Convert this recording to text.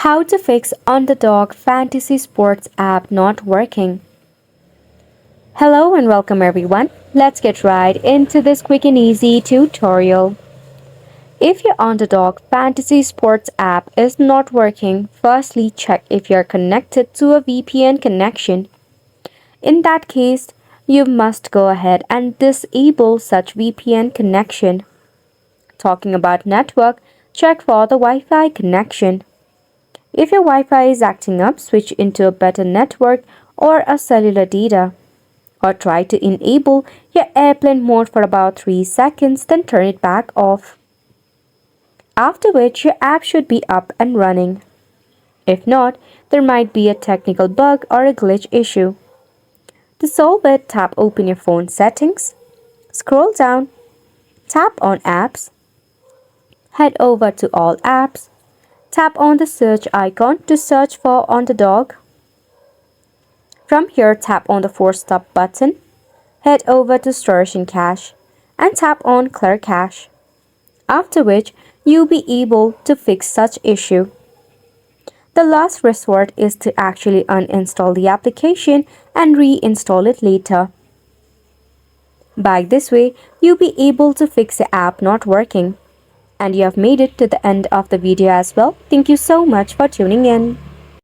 How to fix Underdog Fantasy Sports app not working. Hello and welcome everyone. Let's get right into this quick and easy tutorial. If your Underdog Fantasy Sports app is not working, firstly check if you're connected to a VPN connection. In that case, you must go ahead and disable such VPN connection. Talking about network, check for the Wi-Fi connection. If your Wi-Fi is acting up, switch into a better network or a cellular data. Or try to enable your airplane mode for about 3 seconds, then turn it back off. After which your app should be up and running. If not, there might be a technical bug or a glitch issue. To solve it, tap open your phone settings, scroll down, tap on apps, head over to all apps, tap on the search icon to search for Underdog. From here, tap on the 4-stop button, head over to Storage and Cache, and tap on Clear Cache. After which, you'll be able to fix such issue. The last resort is to actually uninstall the application and reinstall it later. By this way, you'll be able to fix the app not working. And you have made it to the end of the video as well. Thank you so much for tuning in.